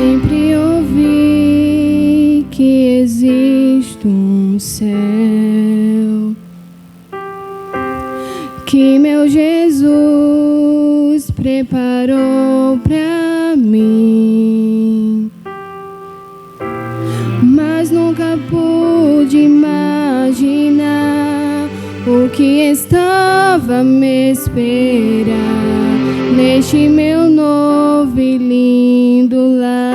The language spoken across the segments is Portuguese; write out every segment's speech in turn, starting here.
Sempre ouvi que existe um céu, que meu Jesus preparou pra mim, mas nunca pude imaginar o que estava a me esperar neste meu novo e lindo lar.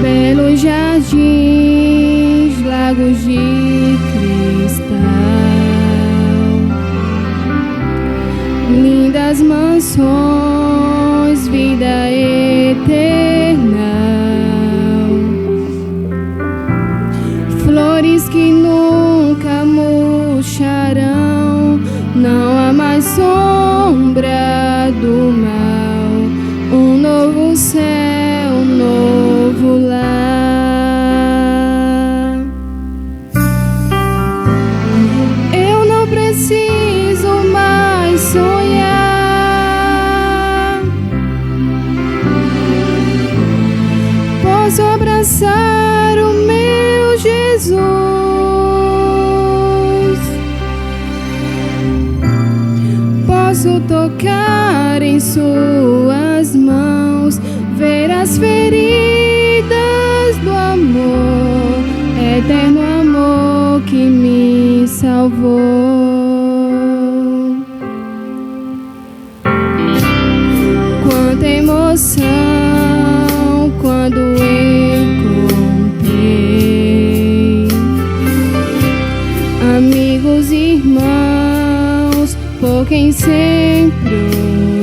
Belos jardins, lagos de cristal, lindas mansões, vida eterna, flores que nunca murcharão, não há mais sombra do mal, um novo céu, um novo lar. Eu não preciso mais sonhar, posso abraçar o meu Jesus. Posso tocar em suas mãos, ver as feridas do amor, eterno amor que me salvou. Quanta emoção quando encontrei amigos e irmãos por quem sempre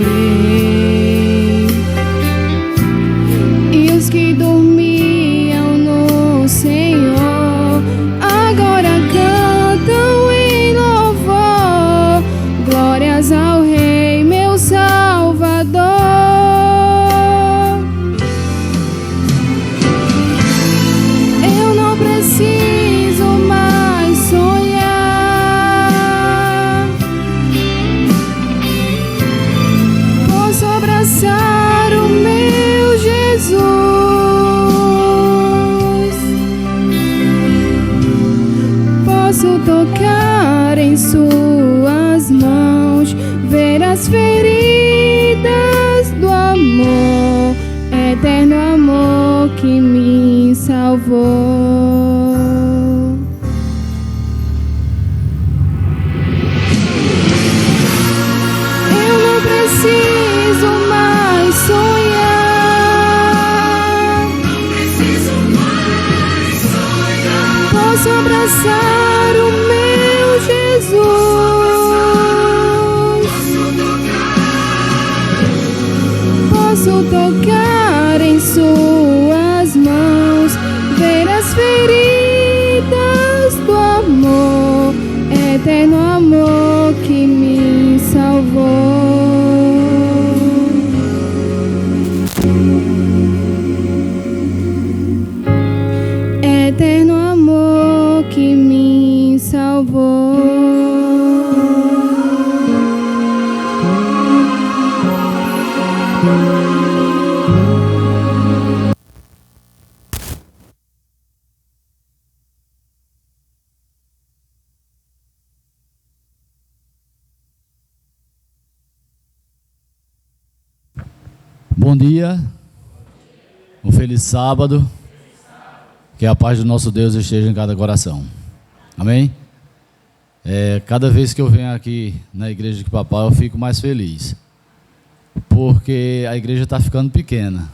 orei, e os que dormiam no Senhor agora cantam em louvor, glórias ao Rei, meu Salvador. Eu não preciso mais sonhar, posso abraçar o meu Jesus. Posso tocar em suas mãos, ver as feridas do amor, eterno amor que me salvou. Eu não preciso mais sonhar, posso abraçar o meu Jesus. Posso tocar em suas mãos, ver as feridas do amor, eterno amor que me salvou. Eterno amor que me salvou. Bom dia, um feliz sábado, que a paz do nosso Deus esteja em cada coração, amém? Cada vez que eu venho aqui na igreja de Papai, eu fico mais feliz, porque a igreja está ficando pequena,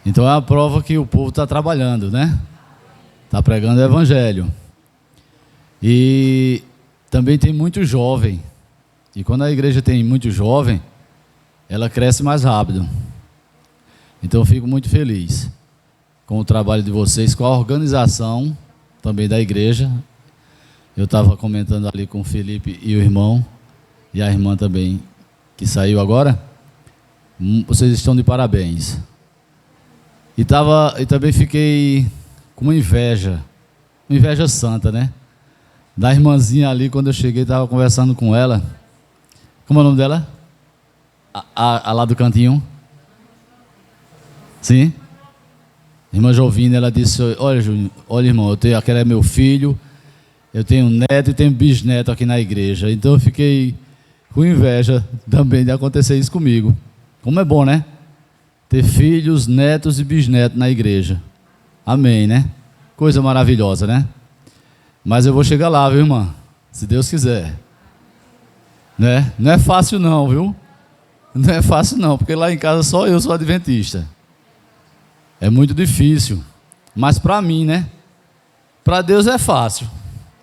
então é a prova que o povo está trabalhando, né? Está pregando o evangelho, e também tem muito jovem, e quando a igreja tem muito jovem, ela cresce mais rápido. Então eu fico muito feliz com o trabalho de vocês, com a organização também da igreja. Eu estava comentando ali com o Felipe e o irmão, e a irmã também, que saiu agora. Vocês estão de parabéns. E também fiquei com uma inveja santa, né? Da irmãzinha ali, quando eu cheguei, estava conversando com ela. Como é o nome dela? A lá do cantinho? Sim? Irmã Jovina, ela disse, olha, Júnior, olha, irmão, aquele é meu filho, eu tenho neto e tenho bisneto aqui na igreja. Então eu fiquei com inveja também de acontecer isso comigo. Como é bom, né? Ter filhos, netos e bisnetos na igreja. Amém, né? Coisa maravilhosa, né? Mas eu vou chegar lá, viu, irmã? Se Deus quiser. Né? Não é fácil não, viu? Não é fácil não, porque lá em casa só eu sou adventista. É muito difícil. Mas para mim, né? Para Deus é fácil.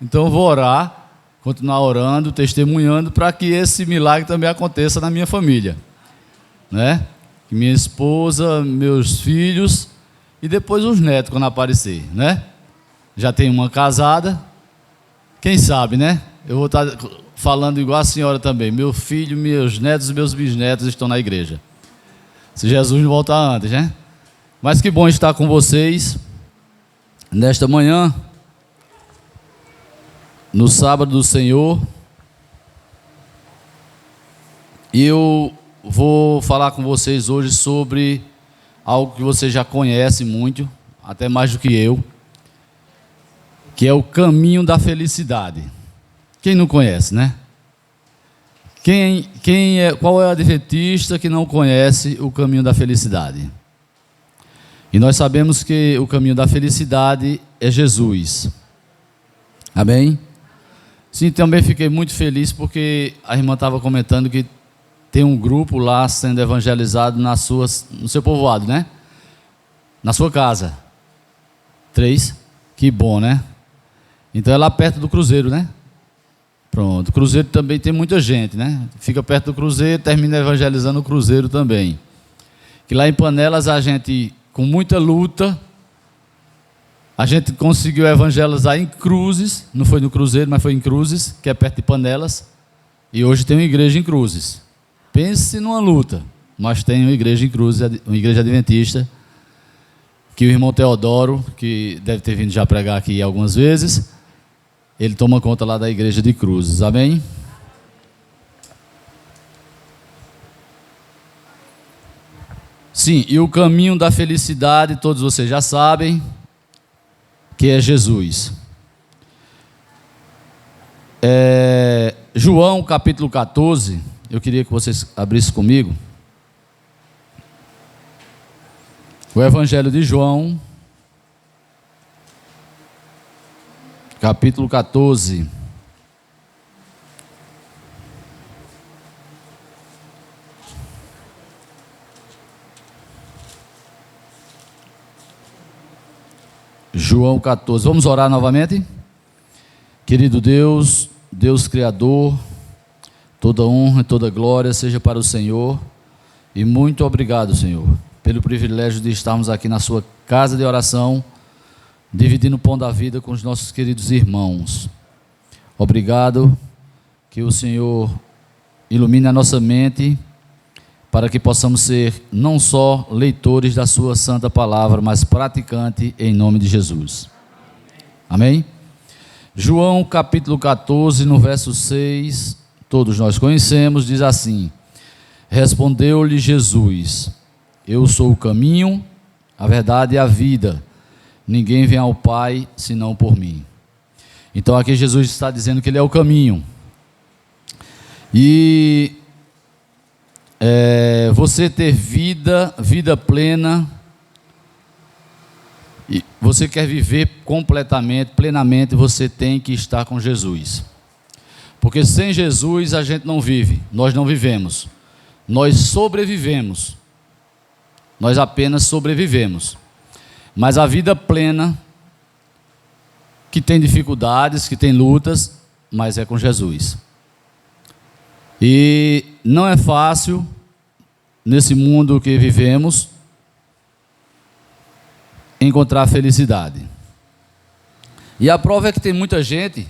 Então eu vou orar, continuar orando, testemunhando, para que esse milagre também aconteça na minha família. Né? Que minha esposa, meus filhos e depois os netos quando aparecer, né? Já tem uma casada. Quem sabe, né? Eu vou estar falando igual a senhora também. Meu filho, meus netos e meus bisnetos estão na igreja. Se Jesus não voltar antes, né? Mas que bom estar com vocês nesta manhã, no sábado do Senhor. E eu vou falar com vocês hoje sobre algo que vocês já conhecem muito, até mais do que eu, que é o caminho da felicidade. Quem não conhece, né? Qual é o adventista que não conhece o caminho da felicidade? E nós sabemos que o caminho da felicidade é Jesus. Amém? Sim, também fiquei muito feliz porque a irmã estava comentando que tem um grupo lá sendo evangelizado no seu povoado, né? Na sua casa. 3? Que bom, né? Então é lá perto do Cruzeiro, né? Pronto. O Cruzeiro também tem muita gente, né? Fica perto do Cruzeiro, termina evangelizando o Cruzeiro também. Que lá em Panelas a gente, com muita luta, a gente conseguiu evangelizar em Cruzes, não foi no Cruzeiro, mas foi em Cruzes, que é perto de Panelas, e hoje tem uma igreja em Cruzes. Pense numa luta, mas tem uma igreja em Cruzes, uma igreja adventista, que o irmão Teodoro, que deve ter vindo já pregar aqui algumas vezes, ele toma conta lá da igreja de Cruzes, amém? Sim, e o caminho da felicidade, todos vocês já sabem, que é Jesus. João capítulo 14, eu queria que vocês abrissem comigo. O Evangelho de João, capítulo 14. João 14. Vamos orar novamente? Querido Deus, Deus Criador, toda honra e toda glória seja para o Senhor. E muito obrigado, Senhor, pelo privilégio de estarmos aqui na sua casa de oração, dividindo o pão da vida com os nossos queridos irmãos. Obrigado, que o Senhor ilumine a nossa mente, para que possamos ser não só leitores da sua santa palavra, mas praticantes em nome de Jesus. Amém? João capítulo 14, no verso 6, todos nós conhecemos, diz assim: respondeu-lhe Jesus: eu sou o caminho, a verdade e a vida. Ninguém vem ao Pai senão por mim. Então aqui Jesus está dizendo que Ele é o caminho. E você ter vida plena, e você quer viver completamente, plenamente, você tem que estar com Jesus. Porque sem Jesus a gente não vive, nós não vivemos, nós sobrevivemos, nós apenas sobrevivemos. Mas a vida plena, que tem dificuldades, que tem lutas, mas é com Jesus. E não é fácil, nesse mundo que vivemos, encontrar felicidade. E a prova é que tem muita gente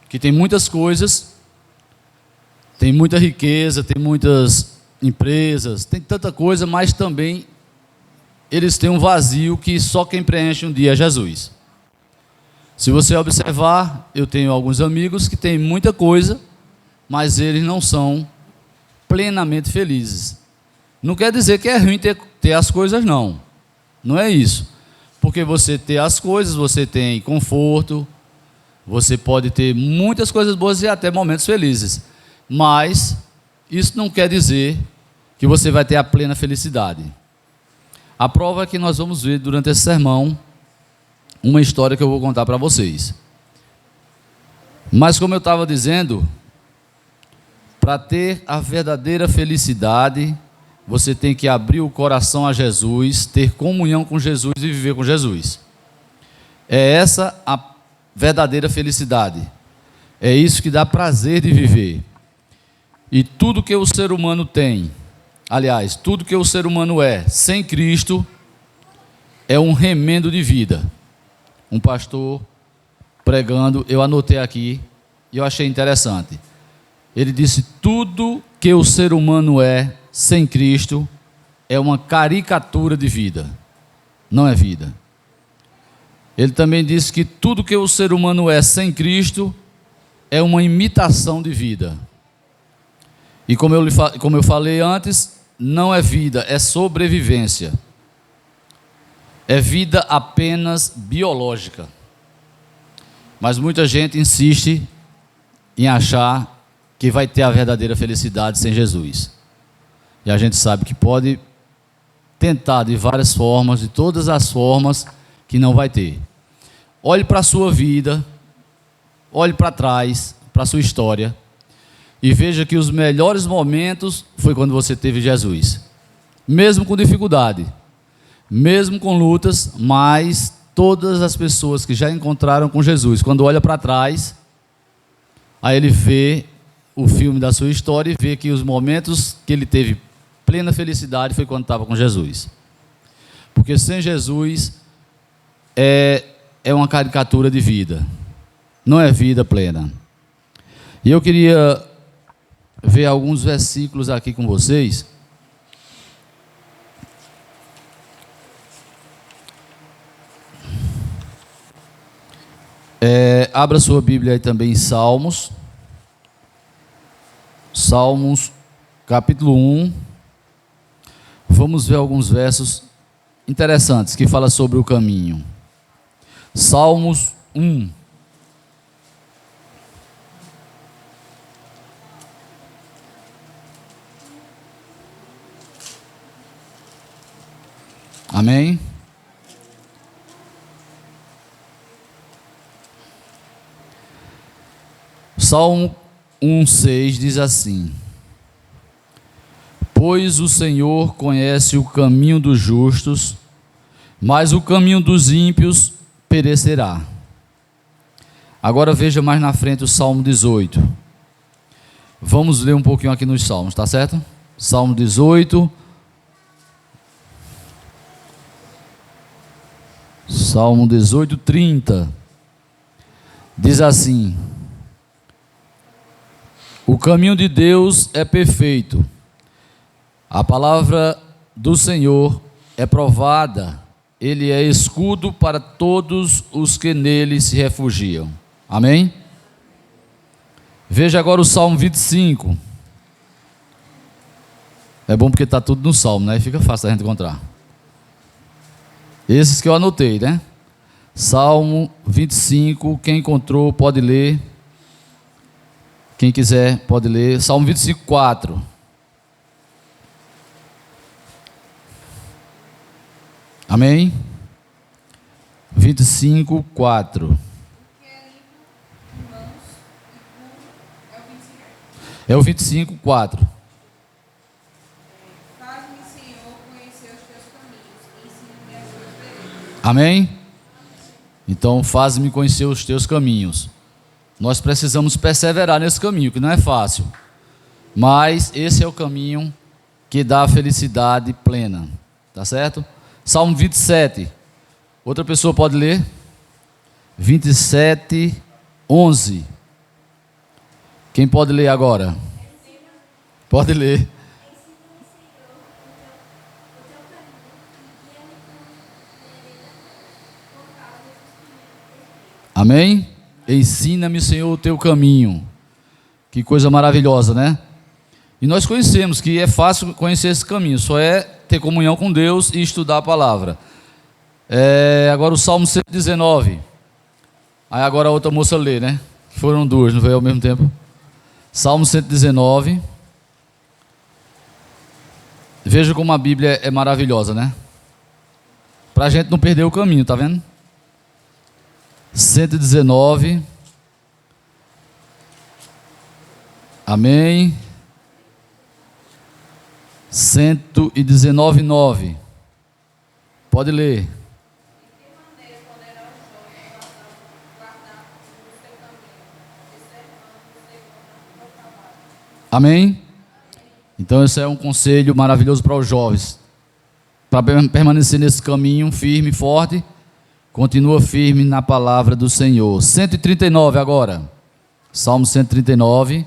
que tem muitas coisas, tem muita riqueza, tem muitas empresas, tem tanta coisa, mas também eles têm um vazio que só quem preenche um dia é Jesus. Se você observar, eu tenho alguns amigos que têm muita coisa, mas eles não são plenamente felizes. Não quer dizer que é ruim ter as coisas, não. Não é isso. Porque você ter as coisas, você tem conforto, você pode ter muitas coisas boas e até momentos felizes. Mas isso não quer dizer que você vai ter a plena felicidade. A prova é que nós vamos ver durante esse sermão uma história que eu vou contar para vocês. Mas como eu estava dizendo, para ter a verdadeira felicidade, você tem que abrir o coração a Jesus, ter comunhão com Jesus e viver com Jesus. É essa a verdadeira felicidade. É isso que dá prazer de viver. E tudo que o ser humano tem, aliás, tudo que o ser humano é sem Cristo, é um remendo de vida. Um pastor pregando, eu anotei aqui e eu achei interessante. Ele disse: tudo que o ser humano é sem Cristo é uma caricatura de vida, não é vida. Ele também disse que tudo que o ser humano é sem Cristo é uma imitação de vida. E como eu falei antes, não é vida, é sobrevivência. É vida apenas biológica. Mas muita gente insiste em achar que vai ter a verdadeira felicidade sem Jesus. E a gente sabe que pode tentar de várias formas, de todas as formas, que não vai ter. Olhe para a sua vida, olhe para trás, para a sua história, e veja que os melhores momentos foi quando você teve Jesus. Mesmo com dificuldade, mesmo com lutas, mas todas as pessoas que já encontraram com Jesus, quando olha para trás, aí ele vê o filme da sua história e vê que os momentos que ele teve plena felicidade foi quando estava com Jesus. Porque sem Jesus é uma caricatura de vida, não é vida plena. E eu queria ver alguns versículos aqui com vocês. Abra sua Bíblia aí também em Salmos. Salmos, capítulo 1. Vamos ver alguns versos interessantes que falam sobre o caminho. Salmos 1. Amém? Salmo 1,6 diz assim: pois o Senhor conhece o caminho dos justos, mas o caminho dos ímpios perecerá. Agora veja mais na frente o Salmo 18. Vamos ler um pouquinho aqui nos Salmos, tá certo? Salmo 18. Salmo 18, 30. Diz assim: o caminho de Deus é perfeito, a palavra do Senhor é provada, ele é escudo para todos os que nele se refugiam. Amém? Veja agora o Salmo 25. É bom porque está tudo no Salmo, né? Fica fácil a gente encontrar. Esses que eu anotei, né? Salmo 25, quem encontrou pode ler. Quem quiser pode ler. Salmo 25, 4. Amém? 25, 4. É o 25, 4. Faz-me, Senhor, conhecer os teus caminhos, ensina-me as tuas veredas. Amém? Então, faz-me conhecer os teus caminhos. Nós precisamos perseverar nesse caminho, que não é fácil. Mas esse é o caminho que dá a felicidade plena. Tá certo? Salmo 27. Outra pessoa pode ler? 27, 11. Quem pode ler agora? Pode ler. Amém? Ensina-me, Senhor, o teu caminho. Que coisa maravilhosa, né? E nós conhecemos que é fácil conhecer esse caminho, só é ter comunhão com Deus e estudar a palavra. Agora o Salmo 119. Aí agora a outra moça lê, né? Foram duas, não foi ao mesmo tempo? Salmo 119. Veja como a Bíblia é maravilhosa, né? Para a gente não perder o caminho, tá vendo? 119. Amém. 119:9. Pode ler. Amém? Então esse é um conselho maravilhoso para os jovens. Para permanecer nesse caminho firme e forte, continua firme na palavra do Senhor. 139 agora. Salmo 139.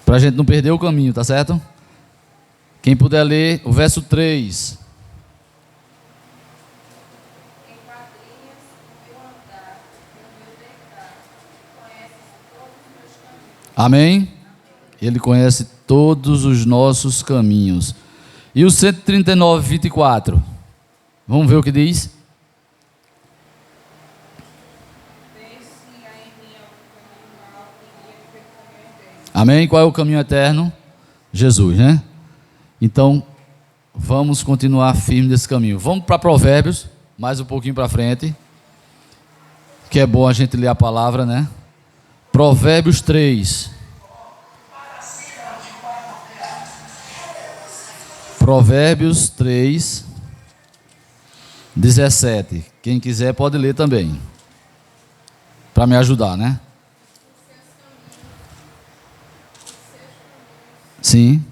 Para a gente não perder o caminho, tá certo? Quem puder ler o verso 3. Amém? Ele conhece todos os nossos caminhos. E o 139:24. Vamos ver o que diz? Amém? Qual é o caminho eterno? Jesus, né? Então, vamos continuar firme nesse caminho. Vamos para Provérbios, mais um pouquinho para frente. Que é bom a gente ler a palavra, né? Provérbios 3. Provérbios 3, 17. Quem quiser pode ler também. Para me ajudar, né? Sim.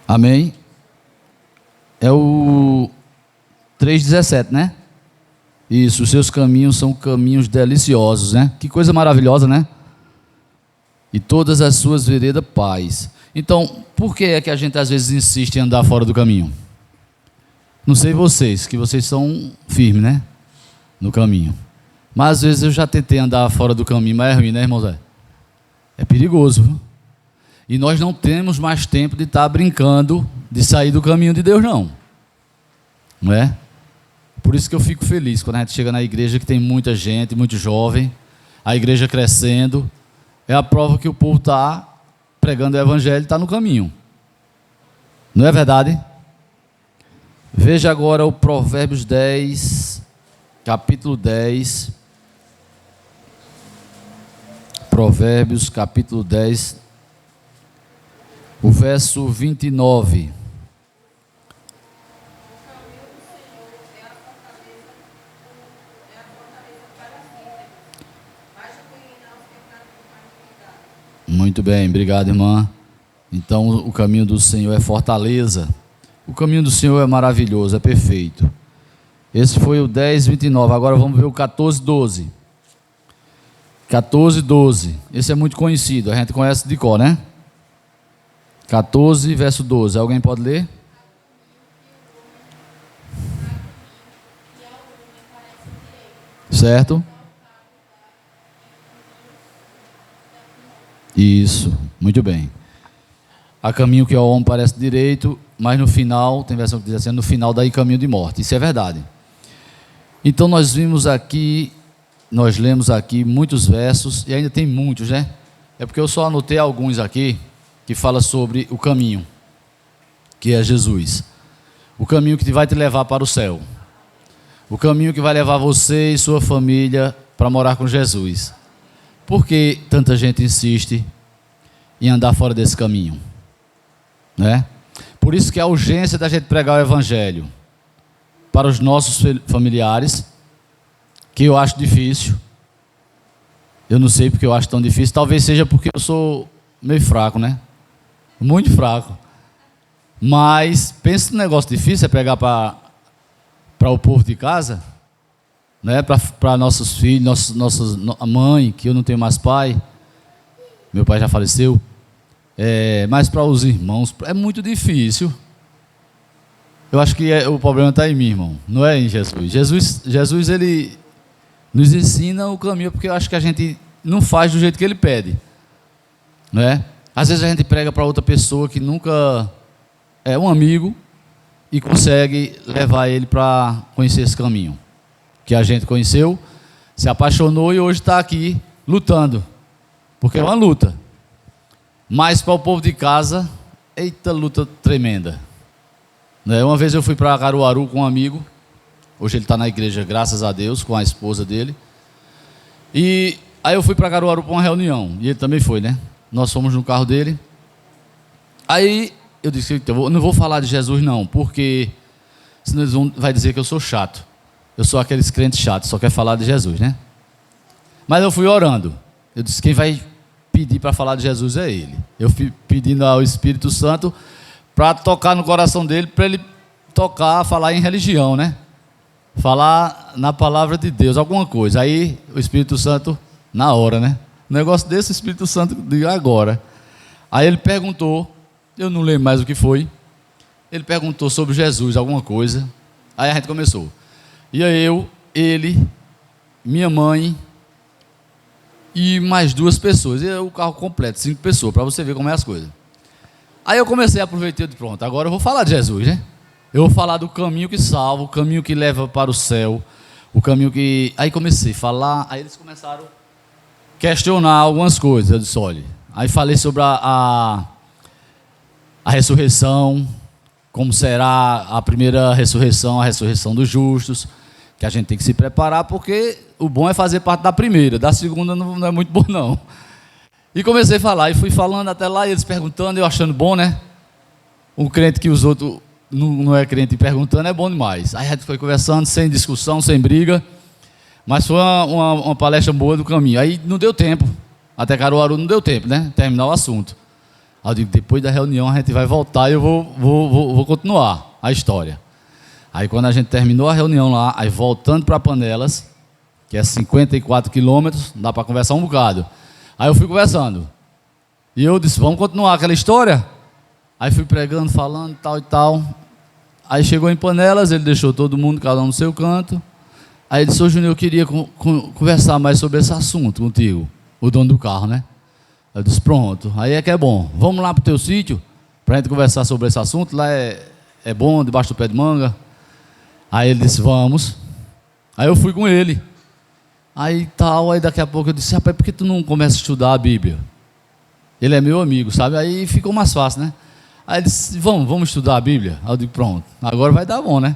Amém. É o 3:17, né? Isso, os seus caminhos são caminhos deliciosos, né? Que coisa maravilhosa, né? E todas as suas veredas, paz. Então, por que é que a gente às vezes insiste em andar fora do caminho? Não sei vocês, que vocês são firmes, né? No caminho. Mas às vezes eu já tentei andar fora do caminho, mas é ruim, né, irmão Zé? É perigoso, viu? E nós não temos mais tempo de estar brincando de sair do caminho de Deus, não. Não é? Por isso que eu fico feliz quando a gente chega na igreja que tem muita gente, muito jovem, a igreja crescendo. É a prova que o povo está pregando o evangelho, está no caminho. Não é verdade? Veja agora o Provérbios 10, capítulo 10. Provérbios, capítulo 10, o verso 29. Muito bem, obrigado, irmã. Então, o caminho do Senhor é fortaleza. O caminho do Senhor é maravilhoso, é perfeito. Esse foi o 10:29. Agora vamos ver o 14:12. 14:12. Esse é muito conhecido, a gente conhece de cor, né? 14, verso 12. Alguém pode ler? Certo? Isso, muito bem. Há caminho que ao homem parece direito, mas no final, tem versão que diz assim, no final daí caminho de morte. Isso é verdade. Então nós vimos aqui, nós lemos aqui muitos versos, e ainda tem muitos, né? É porque eu só anotei alguns aqui, que fala sobre o caminho, que é Jesus. O caminho que vai te levar para o céu. O caminho que vai levar você e sua família para morar com Jesus. Por que tanta gente insiste em andar fora desse caminho? Né? Por isso que a urgência da gente pregar o evangelho para os nossos familiares, que eu acho difícil. Eu não sei porque eu acho tão difícil. Talvez seja porque eu sou meio fraco, né? Muito fraco. Mas pensa no negócio difícil, é pregar para o povo de casa, né? Para nossos filhos, a mãe, que eu não tenho mais pai. Meu pai já faleceu. Mas para os irmãos é muito difícil. Eu acho que o problema está em mim, irmão. Não é em Jesus. Jesus ele nos ensina o caminho, porque eu acho que a gente não faz do jeito que ele pede, né? Às vezes a gente prega para outra pessoa que nunca é um amigo e consegue levar ele para conhecer esse caminho que a gente conheceu, se apaixonou e hoje está aqui lutando, porque é uma luta. Mas para o povo de casa, eita, luta tremenda, né? Uma vez eu fui para Caruaru com um amigo, hoje ele está na igreja, graças a Deus, com a esposa dele, e aí eu fui para Caruaru para uma reunião, e ele também foi, né? Nós fomos no carro dele. Aí eu disse, eu não vou falar de Jesus não, porque senão eles vão dizer que eu sou chato. Eu sou aqueles crentes chatos, só quer falar de Jesus, né? Mas eu fui orando. Eu disse, quem vai pedir para falar de Jesus é ele. Eu fui pedindo ao Espírito Santo para tocar no coração dele, para ele tocar, falar em religião, né? Falar na palavra de Deus, alguma coisa. Aí o Espírito Santo, na hora, né? Um negócio desse, o Espírito Santo de agora. Aí ele perguntou, eu não lembro mais o que foi. Ele perguntou sobre Jesus, alguma coisa. Aí a gente começou. E aí eu, ele, minha mãe e mais 2 pessoas. E o carro completo, 5 pessoas, para você ver como é as coisas. Aí eu comecei a aproveitar e disse, pronto, agora eu vou falar de Jesus, né? Eu vou falar do caminho que salva, o caminho que leva para o céu, o caminho que... Aí comecei a falar, aí eles começaram a questionar algumas coisas. Eu disse, olha, aí falei sobre a ressurreição, como será a primeira ressurreição, a ressurreição dos justos, que a gente tem que se preparar, porque o bom é fazer parte da primeira, da segunda não é muito bom não. E comecei a falar, e fui falando até lá, e eles perguntando, eu achando bom, né? Um crente que os outros não é crente e perguntando é bom demais. Aí a gente foi conversando, sem discussão, sem briga, mas foi uma palestra boa do caminho. Aí não deu tempo, até Caruaru não deu tempo, né? Terminar o assunto. Aí eu digo, depois da reunião a gente vai voltar e eu vou continuar a história. Aí quando a gente terminou a reunião lá, aí voltando para Panelas, que é 54 quilômetros, dá para conversar um bocado. Aí eu fui conversando. E eu disse, vamos continuar aquela história? Aí fui pregando, falando, tal e tal. Aí chegou em Panelas, ele deixou todo mundo, cada um no seu canto. Aí ele disse, ô Júnior, eu queria conversar mais sobre esse assunto contigo, o dono do carro, né? Eu disse, pronto, aí é que é bom. Vamos lá para o teu sítio, para a gente conversar sobre esse assunto. Lá é bom, debaixo do pé de manga. Aí ele disse, vamos. Aí eu fui com ele. Aí tal, aí daqui a pouco eu disse, rapaz, por que tu não começa a estudar a Bíblia? Ele é meu amigo, sabe? Aí ficou mais fácil, né? Aí ele disse, vamos estudar a Bíblia? Aí eu digo, pronto, agora vai dar bom, né?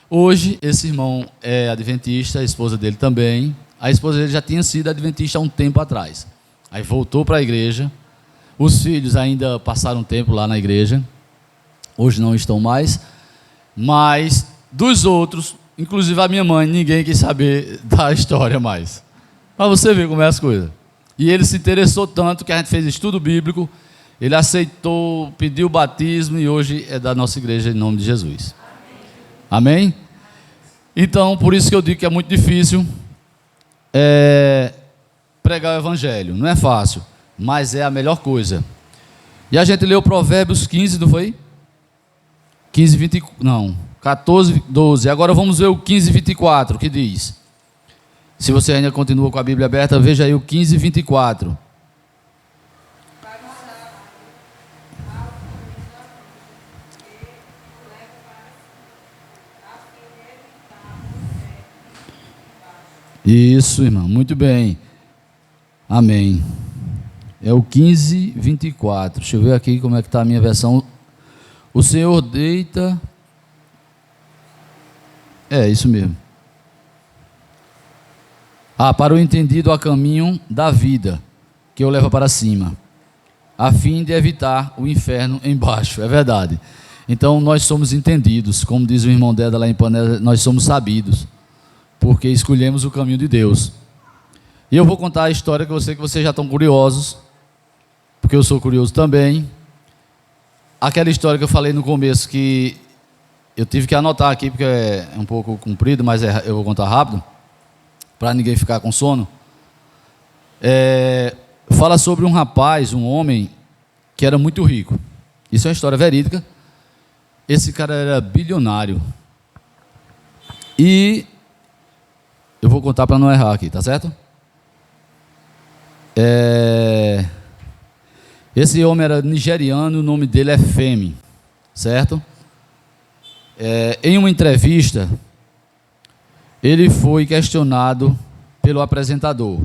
Hoje, esse irmão é adventista, a esposa dele também. A esposa dele já tinha sido adventista há um tempo atrás. Aí voltou para a igreja. Os filhos ainda passaram um tempo lá na igreja. Hoje não estão mais. Mas dos outros, inclusive a minha mãe, ninguém quis saber da história mais. Para você ver como é as coisas. E ele se interessou tanto que a gente fez estudo bíblico. Ele aceitou, pediu o batismo e hoje é da nossa igreja em nome de Jesus. Amém? Então, por isso que eu digo que é muito difícil pregar o evangelho. Não é fácil, mas é a melhor coisa. E a gente leu Provérbios 15, não foi? 15, 20, não, 14, 12. Agora vamos ver o 15, 24, que diz. Se você ainda continua com a Bíblia aberta, veja aí o 15, 24. Isso, irmão, muito bem. Amém. É o 15, 24. Deixa eu ver aqui como é que está a minha versão. O Senhor deita... É, isso mesmo. Para o entendido há caminho da vida, que o leva para cima, a fim de evitar o inferno embaixo. É verdade. Então, nós somos entendidos. Como diz o irmão Deda lá em Panela, nós somos sabidos, porque escolhemos o caminho de Deus. E eu vou contar a história que eu sei que vocês já estão curiosos, porque eu sou curioso também. Aquela história que eu falei no começo, que eu tive que anotar aqui, porque é um pouco comprido, mas eu vou contar rápido, para ninguém ficar com sono. Fala sobre um rapaz, um homem, que era muito rico. Isso é uma história verídica. Esse cara era bilionário. E Eu vou contar para não errar aqui, tá certo? Esse homem era nigeriano, o nome dele é Femi, certo? Em uma entrevista, ele foi questionado pelo apresentador.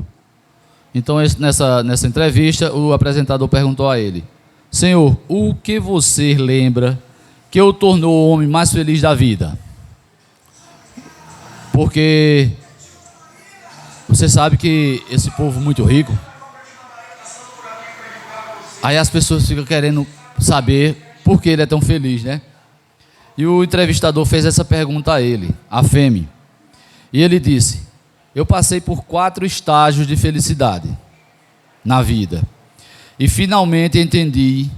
Então, nessa entrevista, o apresentador perguntou a ele: Senhor, o que você lembra que o tornou o homem mais feliz da vida? Porque você sabe que esse povo muito rico, aí as pessoas ficam querendo saber por que ele é tão feliz, né? E o entrevistador fez essa pergunta a ele, a Femi. E ele disse: eu passei por 4 estágios de felicidade na vida. E finalmente entendi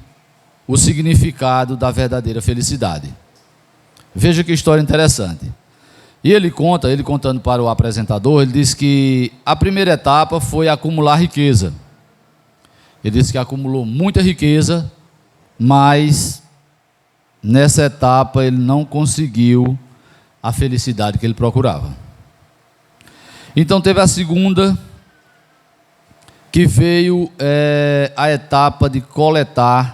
o significado da verdadeira felicidade. Veja que história interessante. E ele contando para o apresentador, ele disse que a primeira etapa foi acumular riqueza. Ele disse que acumulou muita riqueza, mas nessa etapa ele não conseguiu a felicidade que ele procurava. Então teve a segunda, que veio a etapa de coleta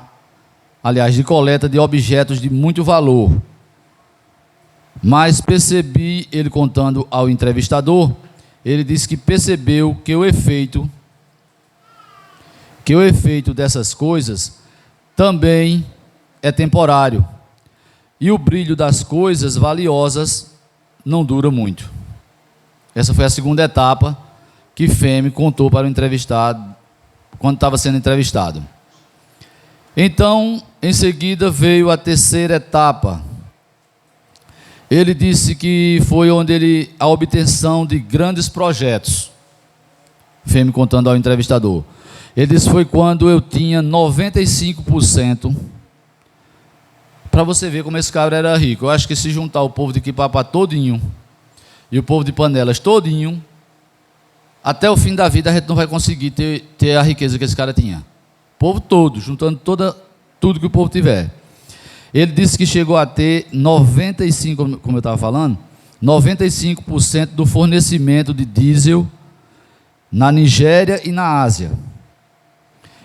de objetos de muito valor. Mas percebi, ele contando ao entrevistador, ele disse que percebeu que o efeito dessas coisas também é temporário. E o brilho das coisas valiosas não dura muito. Essa foi a segunda etapa que Femi contou para o entrevistado, quando estava sendo entrevistado. Então, em seguida, veio a terceira etapa. Ele disse que foi onde a obtenção de grandes projetos. Femi contando ao entrevistador. Ele disse que foi quando eu tinha 95%. Para você ver como esse cara era rico. Eu acho que se juntar o povo de Quipapá todinho e o povo de Panelas todinho, até o fim da vida a gente não vai conseguir ter a riqueza que esse cara tinha. O povo todo, juntando tudo que o povo tiver. Ele disse que chegou a ter 95%, como eu estava falando, 95% do fornecimento de diesel na Nigéria e na Ásia.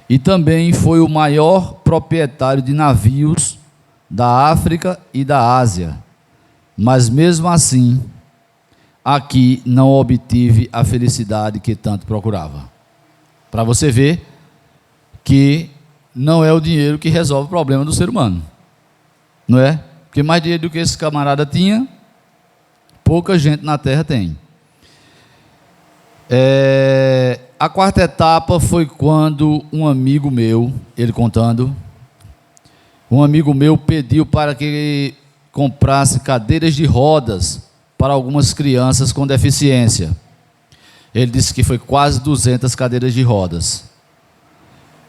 E também foi o maior proprietário de navios da África e da Ásia. Mas mesmo assim, aqui não obtive a felicidade que tanto procurava. Para você ver que não é o dinheiro que resolve o problema do ser humano. Não é? Porque mais dinheiro do que esse camarada tinha, pouca gente na Terra tem. A quarta etapa foi quando um amigo meu, ele contando, um amigo meu pediu para que comprasse cadeiras de rodas para algumas crianças com deficiência. Ele disse que foi quase 200 cadeiras de rodas.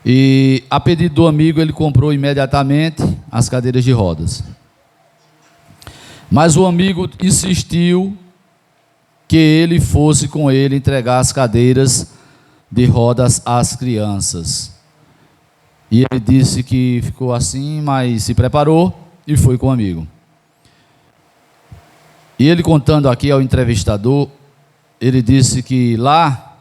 E a pedido do amigo, ele comprou imediatamente as cadeiras de rodas. Mas o amigo insistiu que ele fosse com ele entregar as cadeiras de rodas às crianças. E ele disse que ficou assim, mas se preparou e foi com o amigo. E ele contando aqui ao entrevistador, ele disse que lá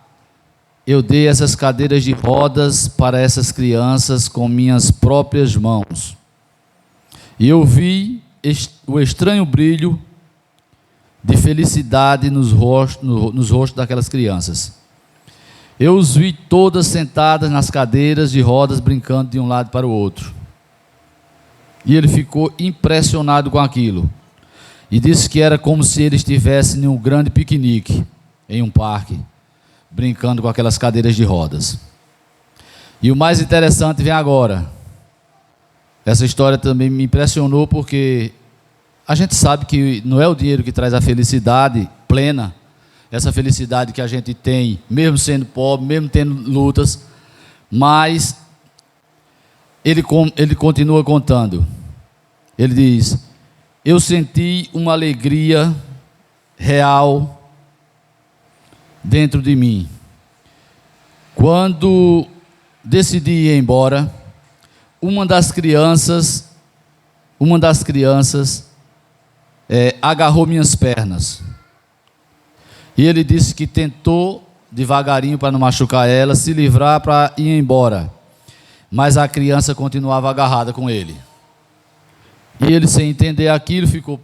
eu dei essas cadeiras de rodas para essas crianças com minhas próprias mãos. E eu vi o estranho brilho de felicidade nos rostos daquelas crianças. Eu os vi todas sentadas nas cadeiras de rodas, brincando de um lado para o outro. E ele ficou impressionado com aquilo. E disse que era como se ele estivesse em um grande piquenique, em um parque, brincando com aquelas cadeiras de rodas. E o mais interessante vem agora. Essa história também me impressionou porque a gente sabe que não é o dinheiro que traz a felicidade plena, essa felicidade que a gente tem, mesmo sendo pobre, mesmo tendo lutas, mas ele continua contando. Ele diz: eu senti uma alegria real dentro de mim. Quando decidi ir embora, uma das crianças agarrou minhas pernas. E ele disse que tentou devagarinho para não machucar ela, se livrar para ir embora. Mas a criança continuava agarrada com ele. E ele, sem entender aquilo, ficou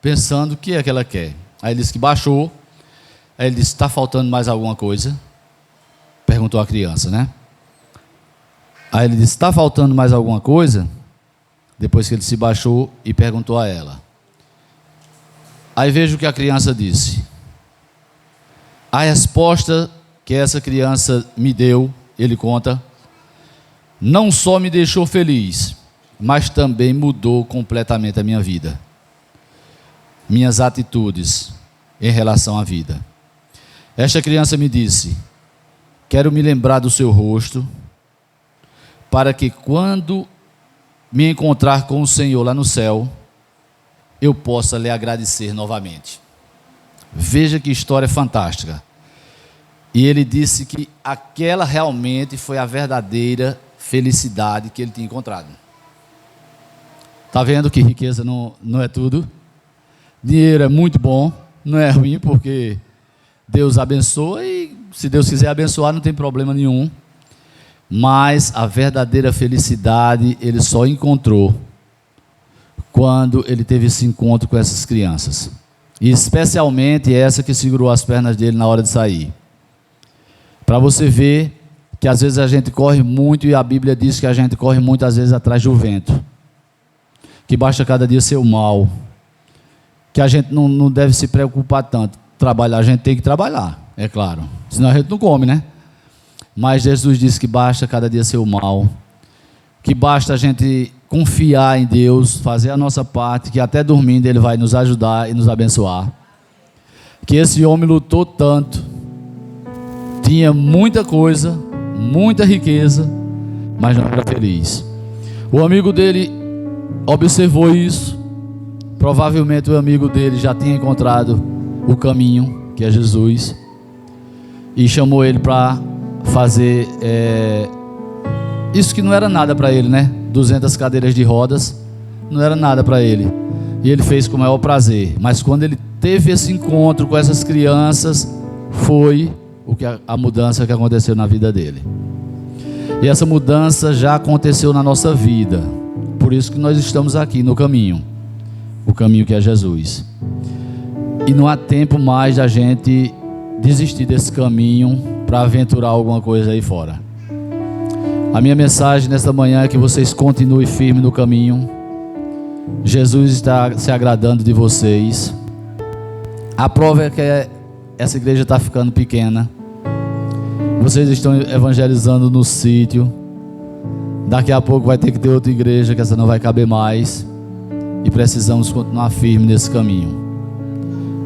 pensando o que é que ela quer. Aí ele disse que baixou. Aí ele disse: está faltando mais alguma coisa? Perguntou a criança, né? Aí ele disse: está faltando mais alguma coisa? Depois que ele se baixou e perguntou a ela. Aí veja o que a criança disse. A resposta que essa criança me deu, ele conta, não só me deixou feliz, mas também mudou completamente a minha vida. Minhas atitudes em relação à vida. Esta criança me disse: quero me lembrar do seu rosto, para que quando me encontrar com o Senhor lá no céu, eu possa lhe agradecer novamente. Veja que história fantástica. E ele disse que aquela realmente foi a verdadeira felicidade que ele tinha encontrado. Está vendo que riqueza não é tudo? Dinheiro é muito bom, não é ruim, porque Deus abençoa e se Deus quiser abençoar não tem problema nenhum. Mas a verdadeira felicidade ele só encontrou quando ele teve esse encontro com essas crianças. E especialmente essa que segurou as pernas dele na hora de sair. Para você ver que às vezes a gente corre muito, e a Bíblia diz que a gente corre muito às vezes atrás do vento. Que basta cada dia ser o mal. Que a gente não deve se preocupar tanto. Trabalhar, a gente tem que trabalhar, é claro. Senão a gente não come, né? Mas Jesus disse que basta cada dia ser o mal. Que basta a gente confiar em Deus, fazer a nossa parte, que até dormindo Ele vai nos ajudar e nos abençoar. Que esse homem lutou tanto, tinha muita coisa, muita riqueza, mas não era feliz. O amigo dele observou isso. Provavelmente o amigo dele já tinha encontrado o caminho, que é Jesus, e chamou ele para fazer isso que não era nada para ele, né? 200 cadeiras de rodas, não era nada para ele. E ele fez com o maior prazer. Mas quando ele teve esse encontro com essas crianças, foi a mudança que aconteceu na vida dele. E essa mudança já aconteceu na nossa vida. Por isso que nós estamos aqui no caminho. O caminho que é Jesus. E não há tempo mais da gente desistir desse caminho para aventurar alguma coisa aí fora. A minha mensagem nesta manhã é que vocês continuem firmes no caminho. Jesus está se agradando de vocês. A prova é que essa igreja está ficando pequena. Vocês estão evangelizando no sítio. Daqui a pouco vai ter que ter outra igreja, que essa não vai caber mais. E precisamos continuar firmes nesse caminho.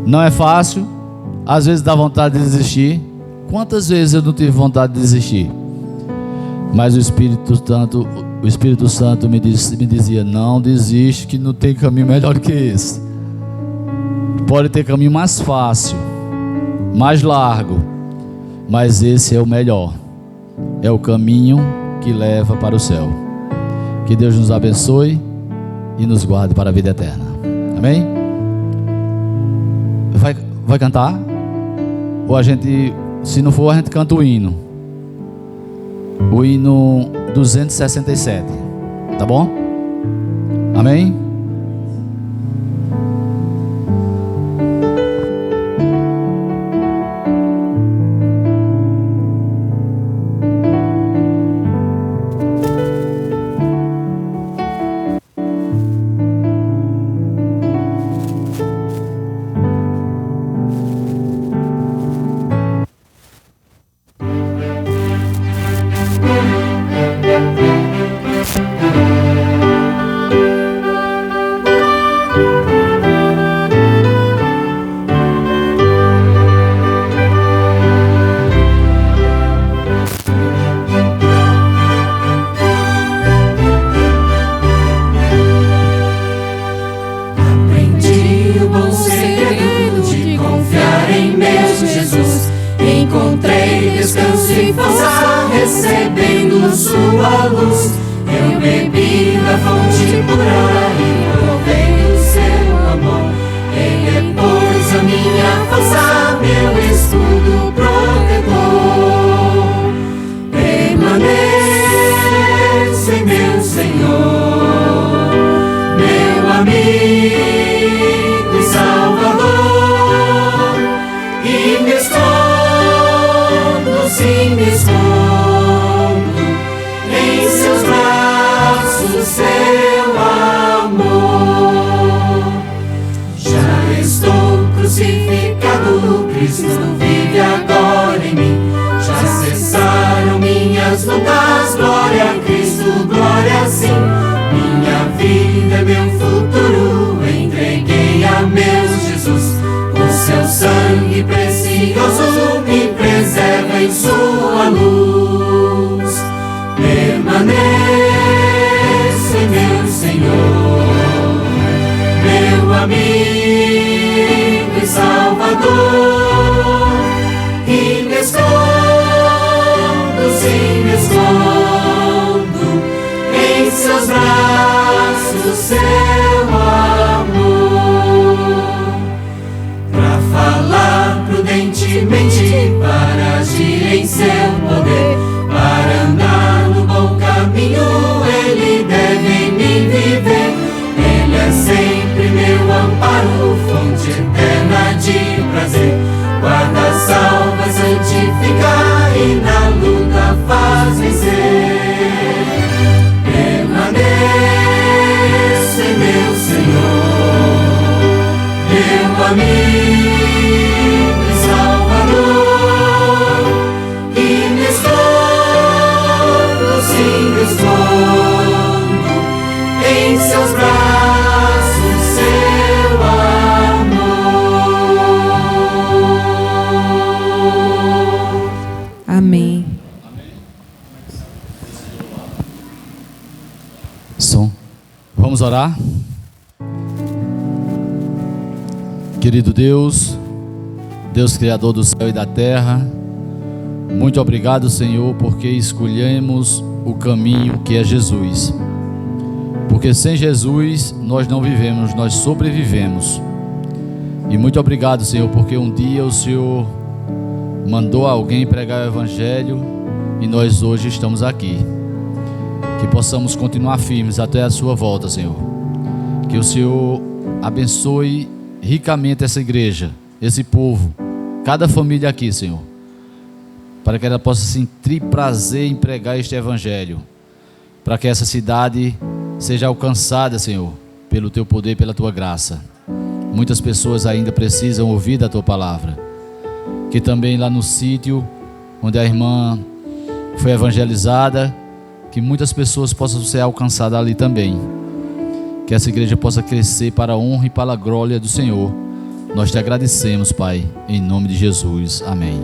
Não é fácil. Às vezes dá vontade de desistir. Quantas vezes eu não tive vontade de desistir? Mas o Espírito Santo me dizia: não desiste, que não tem caminho melhor que esse. Pode ter caminho mais fácil, mais largo, mas esse é o melhor. É o caminho que leva para o céu. Que Deus nos abençoe e nos guarde para a vida eterna. Amém? Vai cantar? Ou a gente, se não for, a gente canta o hino. O hino 267. Tá bom? Amém? Ele é, pois, a minha força, meu e me escondo em seus braços, seu amor. Já estou crucificado, Cristo vive agora em mim. Já cessaram minhas lutas, glória a Cristo, glória sim. Minha vida é meu futuro, entreguei a meu Jesus. O seu sangue precioso me preserva em sua luz. Permaneço em meu Senhor, meu amigo e Salvador, e me escondo, sim, me escondo em seus braços, seu amor. Pra falar prudentemente, para agir em seu poder, para andar no bom caminho, Ele deve em mim viver. Ele é sempre meu amparo, fonte eterna de prazer. Guarda, salva, santifica e na luta faz vencer. Permaneço em meu Senhor, meu amigo e Salvador, e me escondo, sim, me escondo em seus braços, seu amor. Amém. Som. Vamos orar? Querido Deus, Deus Criador do céu e da terra, muito obrigado, Senhor, porque escolhemos o caminho que é Jesus. Porque sem Jesus nós não vivemos, nós sobrevivemos. E muito obrigado, Senhor, porque um dia o Senhor mandou alguém pregar o Evangelho e nós hoje estamos aqui. Que possamos continuar firmes até a sua volta, Senhor. Que o Senhor abençoe ricamente essa igreja, esse povo, cada família aqui, Senhor, para que ela possa sentir prazer em pregar este Evangelho, para que essa cidade seja alcançada, Senhor, pelo Teu poder e pela Tua graça. Muitas pessoas ainda precisam ouvir da Tua palavra. Que também lá no sítio onde a irmã foi evangelizada, que muitas pessoas possam ser alcançadas ali também. Que essa igreja possa crescer para a honra e para a glória do Senhor. Nós te agradecemos, Pai, em nome de Jesus. Amém.